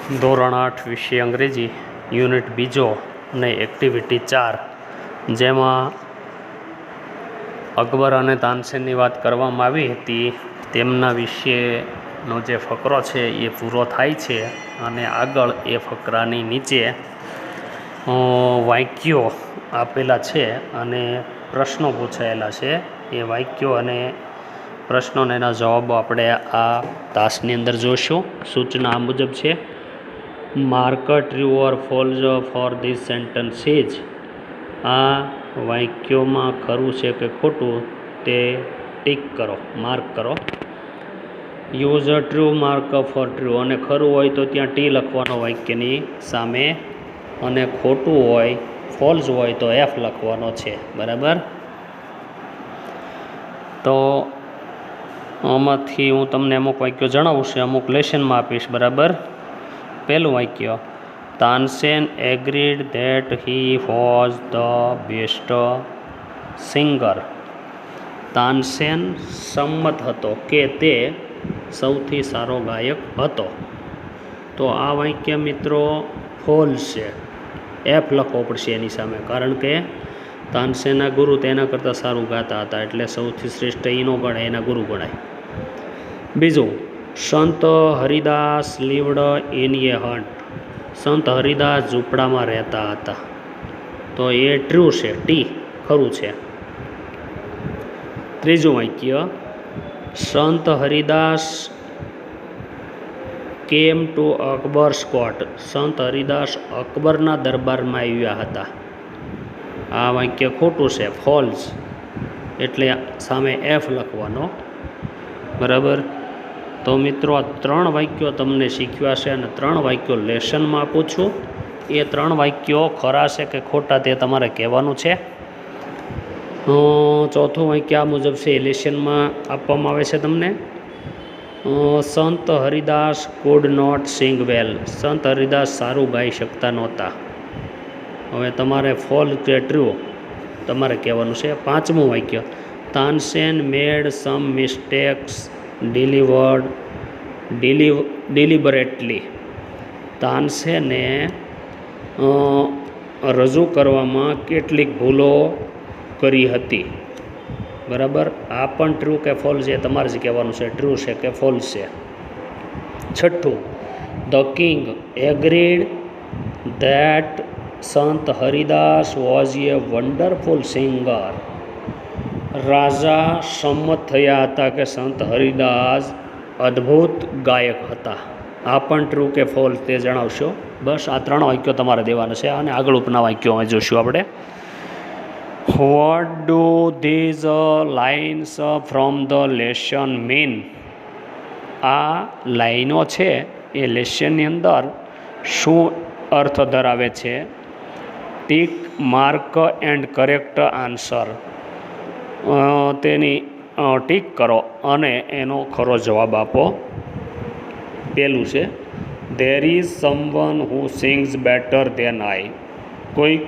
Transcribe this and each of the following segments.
ધોરણ 8 વિષય અંગ્રેજી યુનિટ બીજો અને એક્ટિવિટી 4 જેમાં અકબર અને તાનસેનની વાત કરવામાં આવી હતી. તેમના વિશેનો જે ફકરો છે એ પૂરો થાય છે અને આગળ એ ફકરાની નીચે વાક્યો આપેલા છે અને પ્રશ્નો પૂછાયેલા છે. એ વાક્યો અને પ્રશ્નોને એના જવાબો આપણે આ તાસની અંદર જોઈશું. સૂચના આ મુજબ છે: mark true or false for this sentences. આ વાક્યોમાં ખરું છે કે ખોટું તે ટીક કરો, માર્ક કરો. Use true mark for true. અને ખરું હોય તો ત્યાં ટી લખવાનો વાક્યની સામે, અને ખોટું હોય ફોલ્સ હોય તો એફ લખવાનો છે. બરાબર? તો આમાંથી હું તમને અમુક વાક્યો જણાવું છું, અમુક લેસનમાં આપીશ. બરાબર? પહેલું વાક્ય: Tansen agreed that he was the best singer. Tansen સંમત હતો કે તે સૌથી સારો ગાયક હતો. તો આ વાક્ય મિત્રો ફોલ્સ છે. એફ લખવો પડશે એની સામે, કારણ કે તાનસેનના ગુરુ તેના કરતાં સારું ગાતા હતા, એટલે સૌથી શ્રેષ્ઠ એનો ગણાય, એના ગુરુ ગણાય. બીજું: સંત Haridas lived in A hunt. સંત હરિદાસ ઝૂંપડામાં રહેતા હતા. તો એ ટ્રુ છે, ટી ખરું છે. ત્રીજું વાક્ય: સંત હરિદાસ કેમ ટુ અકબર્સ કોર્ટ. સંત હરિદાસ અકબરના દરબારમાં આવ્યા હતા. આ વાક્ય ખોટું છે, ફોલ્સ, એટલે સામે એફ લખવાનો. બરાબર? તો મિત્રો આ 3 વાક્યો તમને શીખ્યા છે અને 3 વાક્યો લેસનમાં આપું છું. એ 3 વાક્યો ખરા છે કે ખોટા તે તમારે કહેવાનું છે. ચોથું વાક્ય આ મુજબ છે, એ લેસનમાં આપવામાં આવે છે તમને. સંત હરિદાસ કુડ નોટ સિંગ વેલ. સંત હરિદાસ સારું ગાઈ શકતા નહોતા. હવે તમારે ફોલ કે ટ્રુ તમારે કહેવાનું છે. પાંચમું વાક્ય: તાનસેન મેડ સમ મિસ્ટેક્સ ડિલિબરેટલી. તાનસેને રજૂ કરવામાં કેટલીક ભૂલો કરી હતી. બરાબર? આ પણ ટ્રુ કે ફોલ્સ છે તમારે જ કહેવાનું છે, ટ્રુ છે કે ફોલ્સ છે. છઠ્ઠું: the king agreed that Sant Haridas was a wonderful singer. રાજા સંમત થયા હતા કે સંત હરિદાસ અદ્ભુત ગાયક હતા. આ પણ ટ્રુ કે ફોલ્સ તે જણાવશો. બસ આ 3 વાક્યો તમારે દેવાના છે અને આગળ ઉપરના વાક્યો અમે જોઈશું આપણે. What do these lines from the lesson mean. આ લાઈનો છે એ લેસનની અંદર શું અર્થ ધરાવે છે? Tick, mark and correct answer. તેની ટીક કરો અને એનો ખરો જવાબ આપો. પહેલું છે: there is someone who sings better than I. કોઈક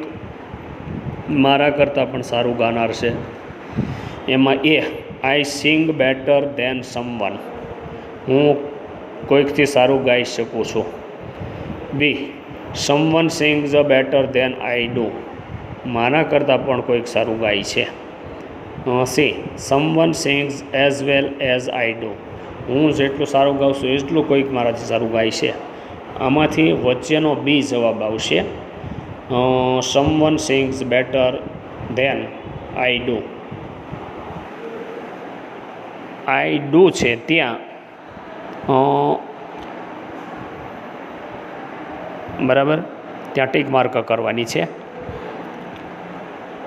મારા કરતાં પણ સારું ગાનાર છે. એમાં A I sing better than someone. હું કોઈકથી સારું ગાઈ શકું છું. B someone sings better than I do. મારા કરતાં પણ કોઈક સારું ગાય છે. C someone sings as well as I do. હું જેટલું સારું ગાઉં છું એટલું કોઈક મારાથી સારું ગાય છે. આમાંથી વચ્ચેનો બી જવાબ આવશે. Someone sings better than I do. I do છે ત્યાં બરાબર, ત્યાં ટીક માર્ક કરવાની છે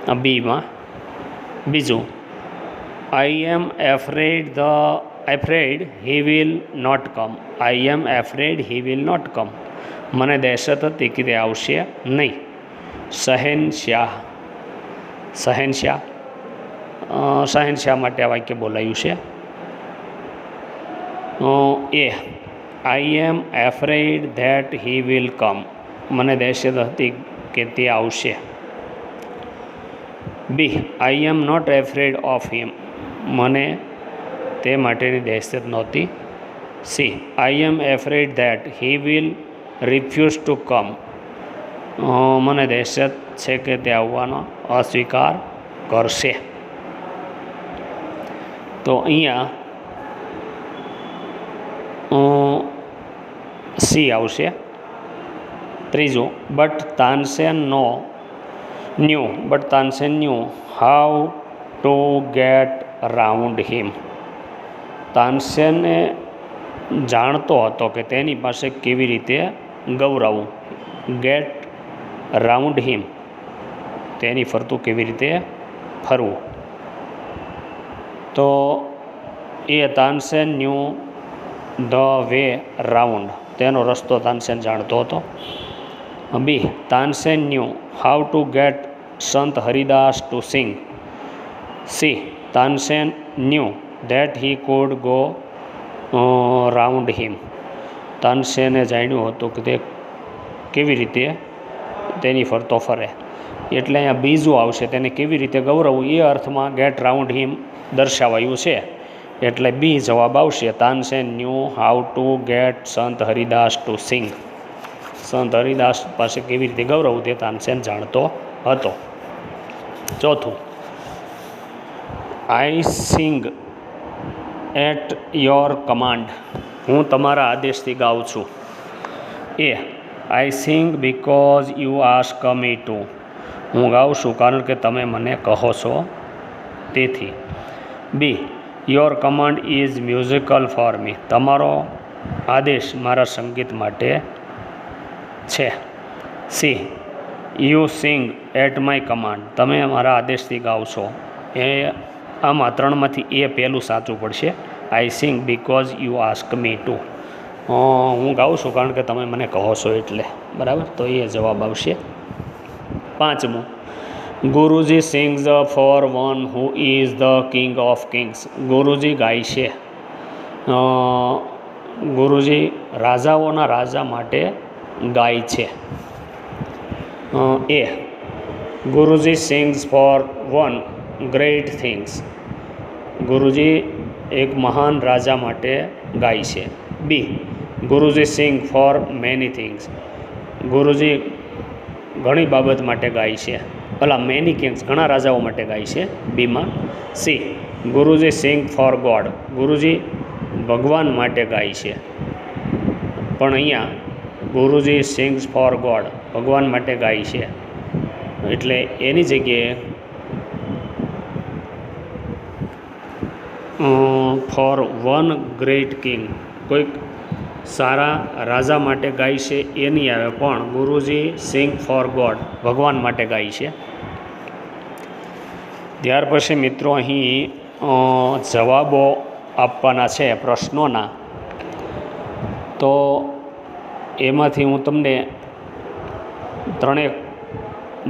આ બીમાં. બીજું: I am afraid he will not come. I am afraid he will not come. મને દહેશત હતી કે તે આવશે નહીં. શહેનશાહ. શહેનશાહ માટે આ વાક્ય બોલાયું છે. A I am afraid that he will come. મને દહેશત હતી કે તે આવશે. B I am not afraid of him. મને તે માટેની દહેશત નહોતી. C I am afraid that he will refuse to come, મને દહેશત છે કે તે આવવાનો અસ્વીકાર કરશે. તો અહીંયા સી આવશે. ત્રીજું, but Tansen knew how to get round him. તાનસેને જાણતો હતો કે તેની પાસે કેવી રીતે ગૌરવવું. ગેટ રાઉન્ડ હિમ, તેની ફરતું કેવી રીતે ફરવું. તો A Tansen knew the way round, તેનો રસ્તો તાનસેન જાણતો હતો. B, Tansen knew how to get Sant Haridas to sing. C, Tansen knew that he could go round him. તાનસેને જાણ્યું હતું કે તે કેવી રીતે તેની ફરતો ફરે. એટલે અહીંયા બીજું આવશે, તેને કેવી રીતે ગૌરવવું એ અર્થમાં ગેટ રાઉન્ડ હિમ દર્શાવાયું છે. એટલે બી જવાબ આવશે. Tansen knew how to get Sant Haridas to sing. Sant Haridas પાસે કેવી રીતે ગૌરવવું તે તાનસેન જાણતો હતો. ચોથું, I sing at your command. હું તમારા આદેશથી ગાઉં છું. A, I sing because you ask me to. હું ગાઉં છું કારણ કે તમે મને કહો છો તેથી. B, your command is musical for me. તમારો આદેશ મારા સંગીત માટે છે. C, you sing at my command. તમે મારા આદેશથી ગાઓ છો. એ આમાં ત્રણમાંથી એ પહેલું સાચું પડશે. I sing because you ask me to. હું ગાઉં છું કારણ કે તમે મને કહો છો એટલે. બરાબર, તો એ જવાબ આવશે. પાંચમું, Guruji sings for one who is the king of kings. Guruji ગાય છે, ગુરુજી રાજાઓના રાજા માટે ગાય છે. A, Guruji sings for one great things. Guruji એક મહાન રાજા માટે ગાય છે. B, Guruji sing for many things. Guruji ઘણી બાબત માટે ગાય છે. મેની કિંગ્સ, ઘણા રાજાઓ માટે ગાય છે બીમાં. સી, ગુરુજી સિંગ ફોર ગોડ. ગુરુજી ભગવાન માટે ગાય છે. પણ અહીંયા ગુરુજી સિંગ્સ ફોર ગોડ, ભગવાન માટે ગાય છે. એટલે એની જગ્યાએ ફોર વન ગ્રેટ કિંગ, કોઈક સારા રાજા માટે ગાય છે એ નહીં આવે, પણ ગુરુજી સિંગ ફોર ગોડ, ભગવાન માટે ગાય છે. ત્યાર પછી મિત્રો અહીં જવાબો આપવાના છે પ્રશ્નોના. તો એમાંથી હું તમને ત્રણેક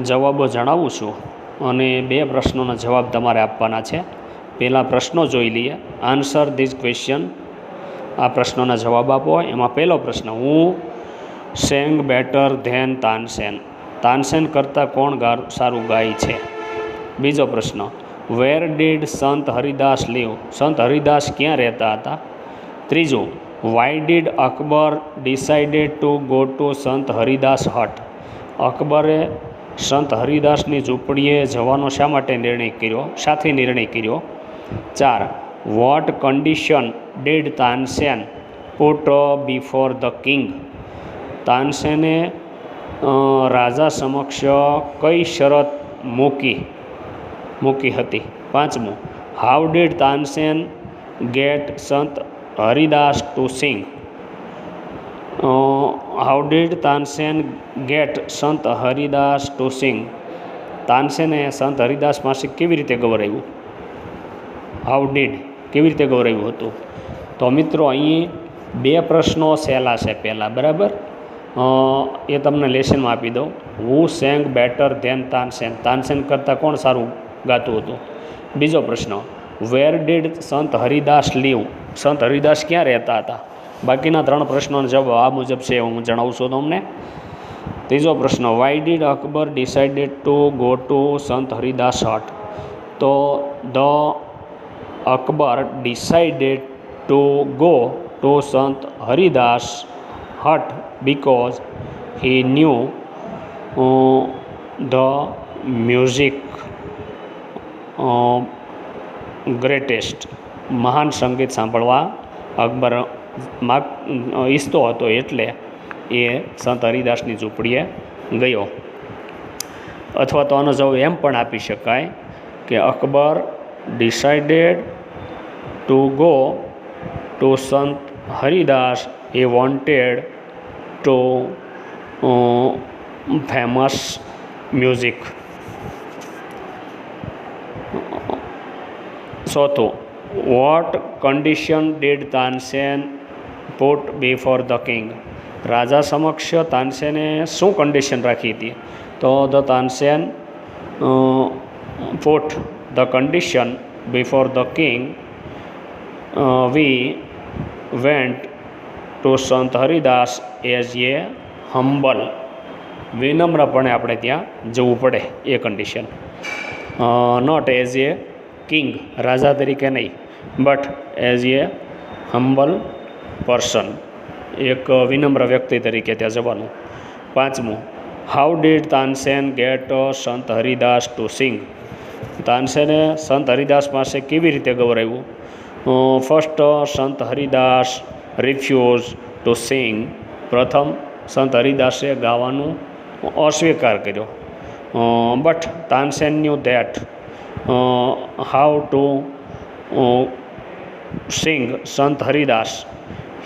જવાબો જણાવું છું અને બે પ્રશ્નોના જવાબ તમારે આપવાના છે. પહેલાં પ્રશ્નો જોઈ લઈએ. Answer this question. આ પ્રશ્નોના જવાબ આપો. એમાં પહેલો પ્રશ્ન, who sang better than Tansen. Tansen કરતાં કોણ સારું ગાય છે? બીજો પ્રશ્ન, વેર ડીડ સંત હરિદાસ લીવ. સંત હરિદાસ ક્યાં રહેતા હતા? ત્રીજું, Y did Akbar decided to go to Sant Haridas હટ. અકબરે સંત હરિદાસની ઝૂંપડીએ જવાનો શા માટે નિર્ણય કર્યો, શાથી નિર્ણય કર્યો? 4, what condition did Tansen put before the king. તાનસેને રાજા સમક્ષ કઈ શરત મૂકી હતી? 5મું, how did Tansen get Sant Haridas to sing. How did Tansen get Sant Haridas to સિંગ. તાનસેને સંત હરિદાસ પાસે કેવી રીતે ગૌરાવ્યું? હાઉ ડીડ, કેવી રીતે ગૌરાવ્યું હતું? તો મિત્રો અહીં બે પ્રશ્નો સહેલા છે પહેલાં, બરાબર? એ તમને લેસનમાં આપી દઉં. Who sang better than Tansen. Tansen કરતાં કોણ સારું ગાતું હતું? બીજો પ્રશ્ન, વેર ડીડ સંત હરિદાસ લીવ. સંત હરિદાસ ક્યાં રહેતા હતા? બાકીના ત્રણ પ્રશ્નોનો જવાબ આ મુજબ છે, હું જણાવું છું તમને. ત્રીજો પ્રશ્ન, why did Akbar decided to go to Sant Haridas hut. તો the Akbar decided to go to Sant Haridas hurt because he knew the music greatest. મહાન સંગીત સાંભળવા અકબર ઈચ્છતો હતો એટલે એ સંત હરિદાસની ઝૂંપડીએ ગયો. અથવા તો આનો જવાબ એમ પણ આપી શકાય કે Akbar decided to go to Sant Haridas. he wanted to famous music. ચોથું, what condition did Tansen put before the king? રાજા સમક્ષ તાનસેને શું કન્ડિશન રાખી હતી? તો the Tansen put the condition before the king, we went to Sant Haridas as a humble. વિનમ્રપણે આપણે ત્યાં જવું પડે એ condition. Not as a king, રાજા તરીકે નહીં, but as a humble person, એક વિનમ્ર વ્યક્તિ તરીકે ત્યાં જવાનું. પાંચમું, how did Tansen get Sant Haridas to સિંગ? તાનસેને સંત હરિદાસ પાસે કેવી રીતે ગવરાવ્યું? ફર્સ્ટ, સંત હરિદાસ રિફ્યુઝ ટુ સિંગ. પ્રથમ, સંત હરિદાસે ગાવાનું અસ્વીકાર કર્યો. But Tansen knew that how to sing Sant Haridas.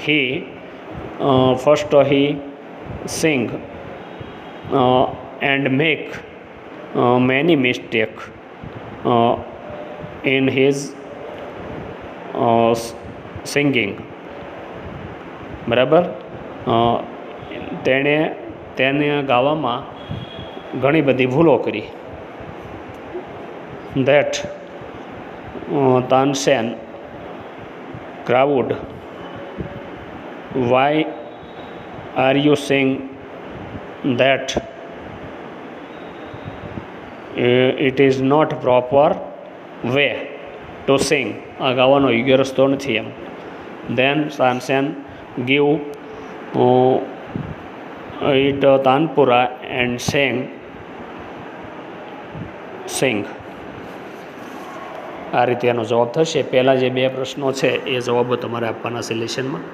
He first he sing and make many mistake in his singing. બરાબર, તેને ગાવામાં ઘણી બધી ભૂલો કરી. that Tansen crowd, why are you saying that it is not proper way to sing? આ ગાવાનો યોગ્ય રસ્તો નથી એમ. then Tansen give it tanpura and sing. આ રીતે એનો જવાબ થશે. પહેલાં જે બે પ્રશ્નો છે એ જવાબો તમારે આપવાના છે લેશનમાં.